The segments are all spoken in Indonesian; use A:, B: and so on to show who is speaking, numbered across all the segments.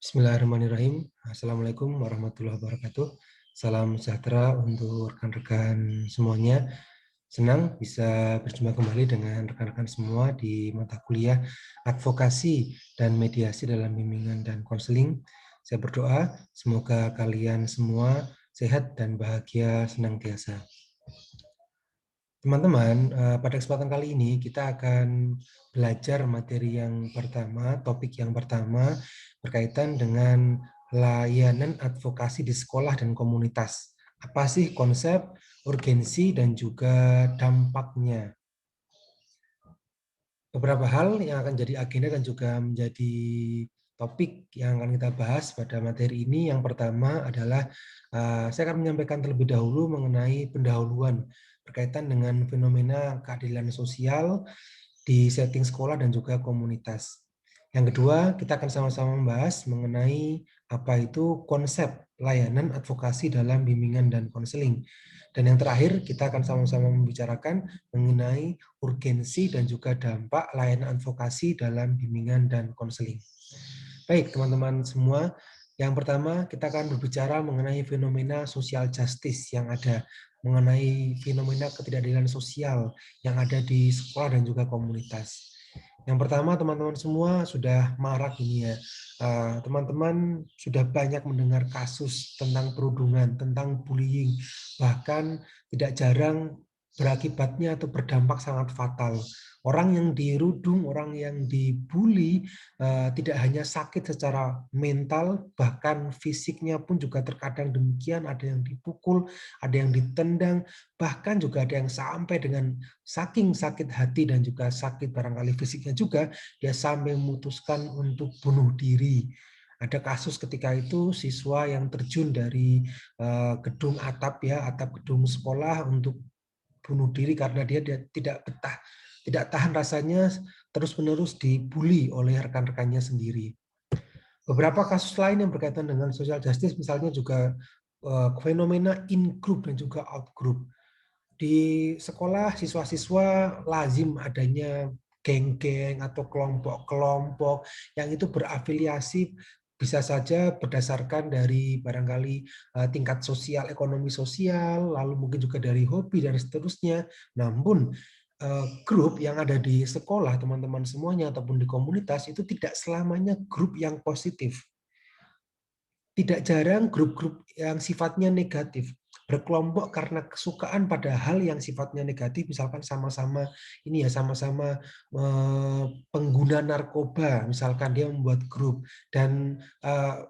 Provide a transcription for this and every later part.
A: Bismillahirrahmanirrahim. Assalamualaikum warahmatullahi wabarakatuh. Salam sejahtera untuk rekan-rekan semuanya. Senang bisa berjumpa kembali dengan rekan-rekan semua di mata kuliah advokasi dan mediasi dalam bimbingan dan konseling. Saya berdoa semoga kalian semua sehat dan bahagia senantiasa. Teman-teman, pada kesempatan kali ini kita akan belajar materi yang pertama, topik yang pertama berkaitan dengan layanan advokasi di sekolah dan komunitas. Apa sih konsep, urgensi, dan juga dampaknya? Beberapa hal yang akan jadi agenda dan juga menjadi topik yang akan kita bahas pada materi ini. Yang pertama adalah saya akan menyampaikan terlebih dahulu mengenai pendahuluan berkaitan dengan fenomena keadilan sosial di setting sekolah dan juga komunitas. Yang kedua, kita akan sama-sama membahas mengenai apa itu konsep layanan advokasi dalam bimbingan dan konseling. Dan yang terakhir, kita akan sama-sama membicarakan mengenai urgensi dan juga dampak layanan advokasi dalam bimbingan dan konseling. Baik, teman-teman semua, yang pertama kita akan berbicara mengenai fenomena social justice yang ada, mengenai fenomena ketidakadilan sosial yang ada di sekolah dan juga komunitas. Yang pertama, teman-teman semua sudah marak ini ya. Teman-teman sudah banyak mendengar kasus tentang perundungan, tentang bullying, bahkan tidak jarang berakibatnya atau berdampak sangat fatal. Orang yang dirudung, orang yang dibully tidak hanya sakit secara mental, bahkan fisiknya pun juga terkadang demikian. Ada yang dipukul, ada yang ditendang, bahkan juga ada yang sampai dengan saking sakit hati dan juga sakit barangkali fisiknya juga, dia sampai memutuskan untuk bunuh diri. Ada kasus ketika itu siswa yang terjun dari gedung atap ya, atap gedung sekolah untuk bunuh diri karena dia tidak betah, tidak tahan rasanya terus-menerus dibully oleh rekan-rekannya sendiri. Beberapa kasus lain yang berkaitan dengan social justice misalnya juga fenomena in group dan juga out group. Di sekolah siswa-siswa lazim adanya geng-geng atau kelompok-kelompok yang itu berafiliasi bisa saja berdasarkan dari barangkali tingkat sosial, ekonomi sosial, lalu mungkin juga dari hobi dan seterusnya. Namun grup yang ada di sekolah teman-teman semuanya ataupun di komunitas itu tidak selamanya grup yang positif. Tidak jarang grup-grup yang sifatnya negatif, berkelompok karena kesukaan pada hal yang sifatnya negatif, misalkan sama-sama ini ya sama-sama pengguna narkoba, misalkan dia membuat grup dan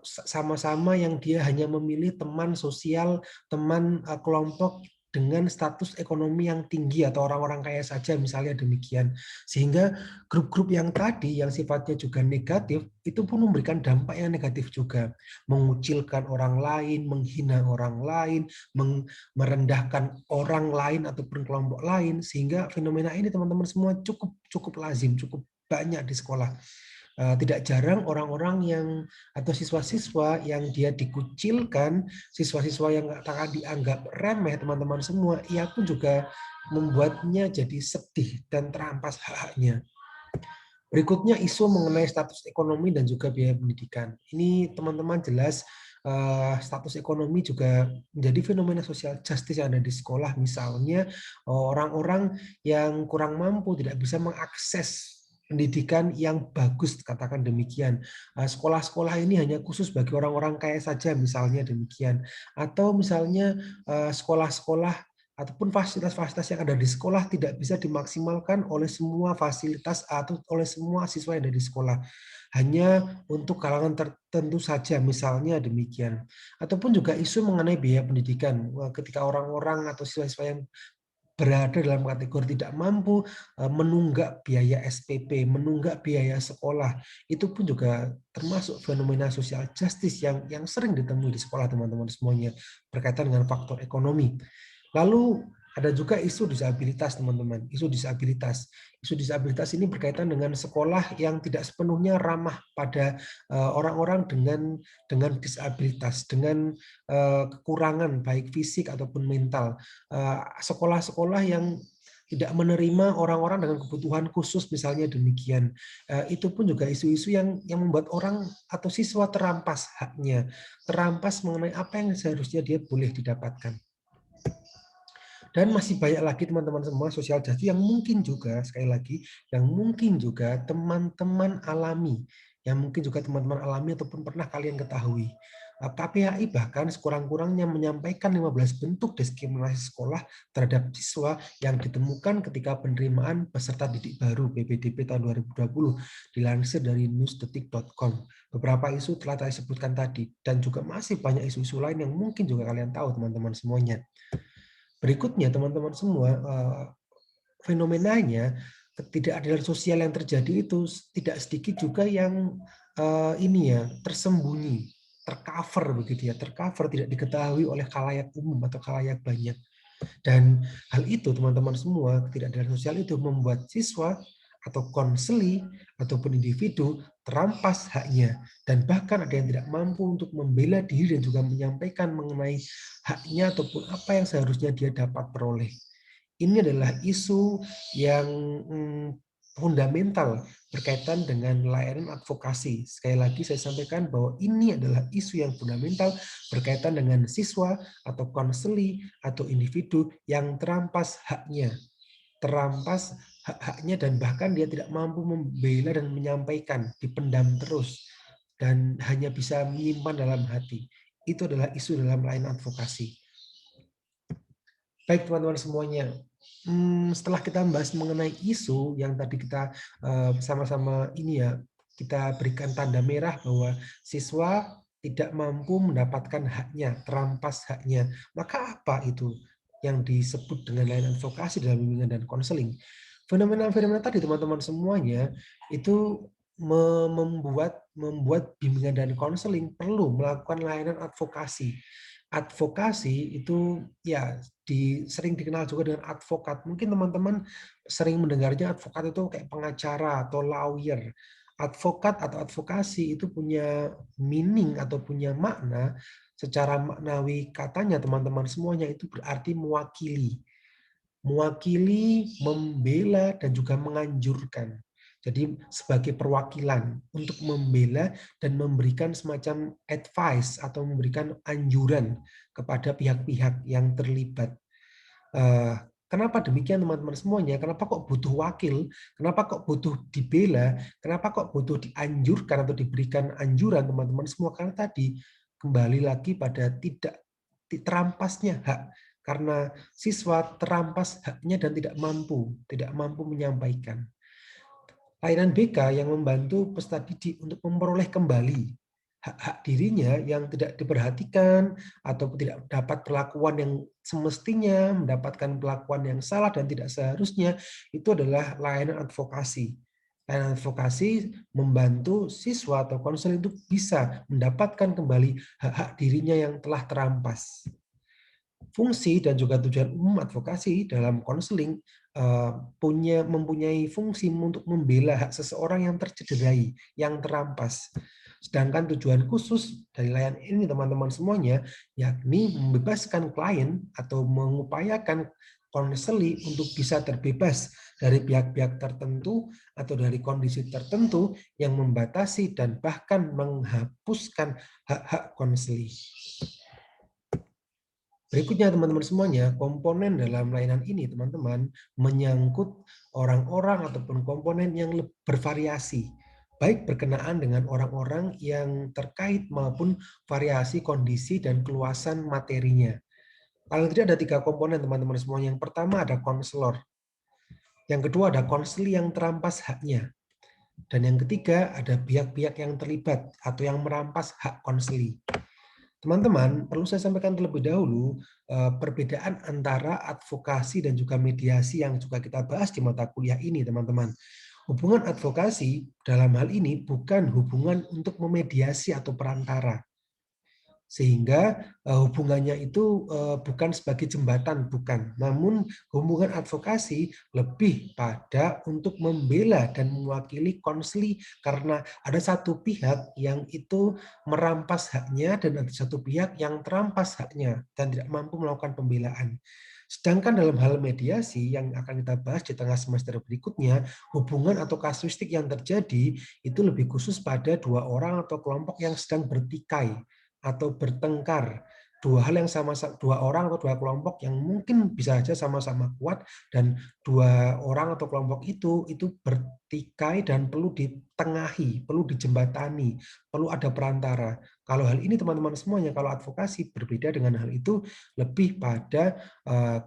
A: sama-sama yang dia hanya memilih teman sosial, teman kelompok dengan status ekonomi yang tinggi atau orang-orang kaya saja misalnya demikian. Sehingga grup-grup yang tadi yang sifatnya juga negatif itu pun memberikan dampak yang negatif juga, mengucilkan orang lain, menghina orang lain, merendahkan orang lain ataupun kelompok lain, sehingga fenomena ini teman-teman semua cukup lazim, cukup banyak di sekolah. Tidak jarang orang-orang yang atau siswa-siswa yang dia dikucilkan, siswa-siswa yang akan dianggap remeh teman-teman semua, ia pun juga membuatnya jadi sedih dan terampas hak-haknya. Berikutnya isu mengenai status ekonomi dan juga biaya pendidikan. Ini teman-teman jelas status ekonomi juga menjadi fenomena sosial justice yang ada di sekolah. Misalnya orang-orang yang kurang mampu tidak bisa mengakses pendidikan yang bagus, katakan demikian. Sekolah-sekolah ini hanya khusus bagi orang-orang kaya saja, misalnya demikian. Atau misalnya sekolah-sekolah ataupun fasilitas-fasilitas yang ada di sekolah tidak bisa dimaksimalkan oleh semua fasilitas atau oleh semua siswa yang ada di sekolah. Hanya untuk kalangan tertentu saja, misalnya demikian. Ataupun juga isu mengenai biaya pendidikan. Ketika orang-orang atau siswa-siswa yang berada dalam kategori tidak mampu menunggak biaya SPP, menunggak biaya sekolah, itu pun juga termasuk fenomena social justice yang sering ditemui di sekolah teman-teman semuanya berkaitan dengan faktor ekonomi. Lalu ada juga isu disabilitas teman-teman, isu disabilitas. Isu disabilitas ini berkaitan dengan sekolah yang tidak sepenuhnya ramah pada orang-orang dengan disabilitas, dengan kekurangan baik fisik ataupun mental. Sekolah-sekolah yang tidak menerima orang-orang dengan kebutuhan khusus misalnya demikian. Itu pun juga isu-isu yang membuat orang atau siswa terampas haknya, terampas mengenai apa yang seharusnya dia boleh didapatkan. Dan masih banyak lagi teman-teman semua sosial justice yang mungkin juga, sekali lagi, yang mungkin juga teman-teman alami, yang mungkin juga teman-teman alami ataupun pernah kalian ketahui. KPAI bahkan sekurang-kurangnya menyampaikan 15 bentuk diskriminasi sekolah terhadap siswa yang ditemukan ketika penerimaan peserta didik baru PPDB tahun 2020 dilansir dari newsdetik.com. Beberapa isu telah saya sebutkan tadi dan juga masih banyak isu-isu lain yang mungkin juga kalian tahu teman-teman semuanya. Berikutnya teman-teman semua, fenomenanya ketidakadilan sosial yang terjadi itu tidak sedikit juga yang tersembunyi, tercover begitu ya, tercover tidak diketahui oleh khalayak umum atau khalayak banyak. Dan hal itu teman-teman semua, ketidakadilan sosial itu membuat siswa atau konseli ataupun individu terampas haknya dan bahkan ada yang tidak mampu untuk membela diri dan juga menyampaikan mengenai haknya ataupun apa yang seharusnya dia dapat peroleh. Ini adalah isu yang fundamental berkaitan dengan layanan advokasi. Sekali lagi saya sampaikan bahwa ini adalah isu yang fundamental berkaitan dengan siswa atau konseli atau individu yang terampas haknya. Terampas hak-haknya dan bahkan dia tidak mampu membela dan menyampaikan, dipendam terus dan hanya bisa menyimpan dalam hati. Itu adalah isu dalam layanan advokasi. Baik teman-teman semuanya, setelah kita membahas mengenai isu yang tadi kita sama-sama ini ya, kita berikan tanda merah bahwa siswa tidak mampu mendapatkan haknya, terampas haknya. Maka apa itu yang disebut dengan layanan advokasi dalam bimbingan dan konseling? Fenomena-fenomena tadi teman-teman semuanya itu membuat bimbingan dan konseling perlu melakukan layanan advokasi. Advokasi itu ya sering dikenal juga dengan advokat. Mungkin teman-teman sering mendengarnya advokat itu kayak pengacara atau lawyer. Advokat atau advokasi itu punya meaning atau punya makna secara maknawi katanya teman-teman semuanya itu berarti mewakili. Mewakili, membela, dan juga menganjurkan. Jadi sebagai perwakilan untuk membela dan memberikan semacam advice atau memberikan anjuran kepada pihak-pihak yang terlibat. Kenapa demikian teman-teman semuanya? Kenapa kok butuh wakil? Kenapa kok butuh dibela? Kenapa kok butuh dianjurkan atau diberikan anjuran teman-teman semua? Karena tadi kembali lagi pada tidak terampasnya hak. Karena siswa terampas haknya dan tidak mampu menyampaikan. Layanan BK yang membantu peserta didik untuk memperoleh kembali hak-hak dirinya yang tidak diperhatikan atau tidak dapat perlakuan yang semestinya, mendapatkan perlakuan yang salah dan tidak seharusnya, itu adalah layanan advokasi. Layanan advokasi membantu siswa atau konselor itu bisa mendapatkan kembali hak-hak dirinya yang telah terampas. Fungsi dan juga tujuan umum advokasi dalam konseling mempunyai fungsi untuk membela hak seseorang yang tercederai, yang terampas. Sedangkan tujuan khusus dari layanan ini teman-teman semuanya, yakni membebaskan klien atau mengupayakan konseli untuk bisa terbebas dari pihak-pihak tertentu atau dari kondisi tertentu yang membatasi dan bahkan menghapuskan hak-hak konseli. Berikutnya teman-teman semuanya, komponen dalam layanan ini teman-teman menyangkut orang-orang ataupun komponen yang bervariasi, baik berkenaan dengan orang-orang yang terkait maupun variasi kondisi dan keluasan materinya. Paling tidak ada 3 komponen teman-teman semuanya. Yang pertama ada konselor, yang kedua ada konseli yang terampas haknya, dan yang ketiga ada pihak-pihak yang terlibat atau yang merampas hak konseli. Teman-teman, perlu saya sampaikan terlebih dahulu perbedaan antara advokasi dan juga mediasi yang juga kita bahas di mata kuliah ini, teman-teman. Hubungan advokasi dalam hal ini bukan hubungan untuk memediasi atau perantara. Sehingga hubungannya itu bukan sebagai jembatan, bukan. Namun hubungan advokasi lebih pada untuk membela dan mewakili konseli karena ada satu pihak yang itu merampas haknya dan ada satu pihak yang terampas haknya dan tidak mampu melakukan pembelaan. Sedangkan dalam hal mediasi yang akan kita bahas di tengah semester berikutnya, hubungan atau kasuistik yang terjadi itu lebih khusus pada dua orang atau kelompok yang sedang bertikai atau bertengkar. Dua hal yang dua orang atau dua kelompok yang mungkin bisa saja sama-sama kuat, dan dua orang atau kelompok itu bertikai dan perlu ditengahi, perlu dijembatani, perlu ada perantara. Kalau hal ini teman-teman semuanya, kalau advokasi berbeda dengan hal itu, lebih pada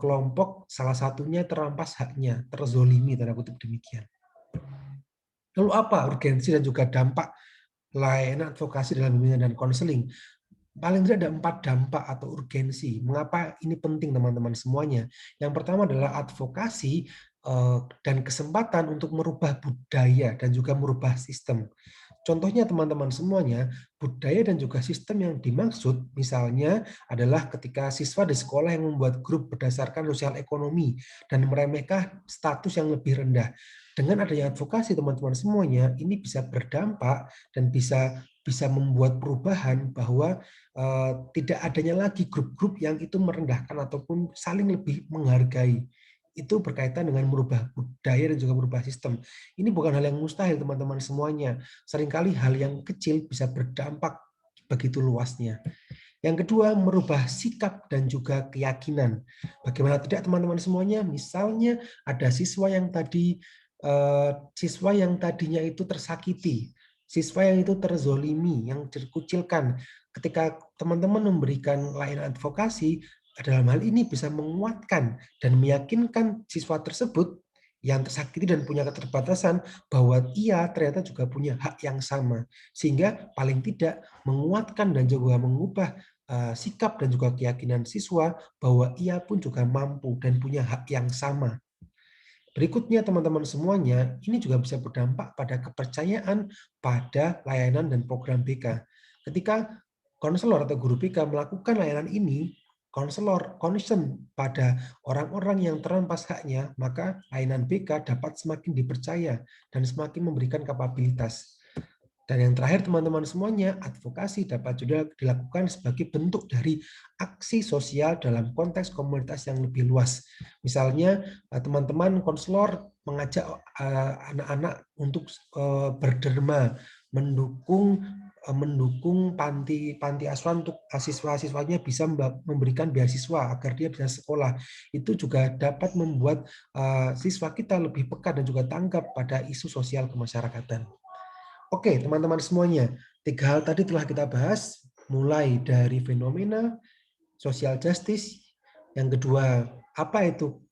A: kelompok salah satunya terampas haknya, terzolimi, tanda kutip demikian. Lalu apa urgensi dan juga dampak layanan advokasi dalam bimbingan dan konseling? Paling tidak ada 4 dampak atau urgensi. Mengapa ini penting teman-teman semuanya? Yang pertama adalah advokasi dan kesempatan untuk merubah budaya dan juga merubah sistem. Contohnya teman-teman semuanya, budaya dan juga sistem yang dimaksud misalnya adalah ketika siswa di sekolah yang membuat grup berdasarkan sosial ekonomi dan meremehkan status yang lebih rendah. Dengan adanya advokasi teman-teman semuanya, ini bisa berdampak dan bisa membuat perubahan bahwa tidak adanya lagi grup-grup yang itu merendahkan ataupun saling lebih menghargai. Itu berkaitan dengan merubah budaya dan juga merubah sistem. Ini bukan hal yang mustahil teman-teman semuanya. Seringkali hal yang kecil bisa berdampak begitu luasnya. Yang kedua, merubah sikap dan juga keyakinan. Bagaimana tidak teman-teman semuanya? Misalnya ada siswa yang tadinya itu tersakiti, siswa yang itu terzolimi, yang dikucilkan. Ketika teman-teman memberikan layanan advokasi, dalam hal ini bisa menguatkan dan meyakinkan siswa tersebut yang tersakiti dan punya keterbatasan bahwa ia ternyata juga punya hak yang sama. Sehingga paling tidak menguatkan dan juga mengubah sikap dan juga keyakinan siswa bahwa ia pun juga mampu dan punya hak yang sama. Berikutnya teman-teman semuanya, ini juga bisa berdampak pada kepercayaan pada layanan dan program BK. Ketika konselor atau guru BK melakukan layanan ini, konselor concern pada orang-orang yang terampas haknya, maka layanan BK dapat semakin dipercaya dan semakin memberikan kapabilitas. Dan yang terakhir teman-teman semuanya, advokasi dapat juga dilakukan sebagai bentuk dari aksi sosial dalam konteks komunitas yang lebih luas. Misalnya teman-teman konselor mengajak anak-anak untuk berderma, mendukung panti asuhan untuk siswa-siswanya bisa memberikan beasiswa agar dia bisa sekolah. Itu juga dapat membuat siswa kita lebih peka dan juga tanggap pada isu sosial kemasyarakatan. Oke, teman-teman semuanya, 3 hal tadi telah kita bahas, mulai dari fenomena social justice, yang kedua apa itu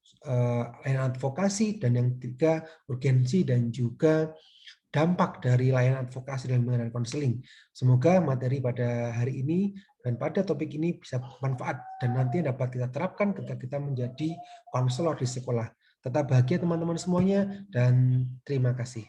A: layanan advokasi, dan yang ketiga urgensi dan juga dampak dari layanan advokasi dan bimbingan konseling. Semoga materi pada hari ini dan pada topik ini bisa bermanfaat dan nanti dapat kita terapkan ketika kita menjadi konselor di sekolah. Tetap bahagia teman-teman semuanya dan terima kasih.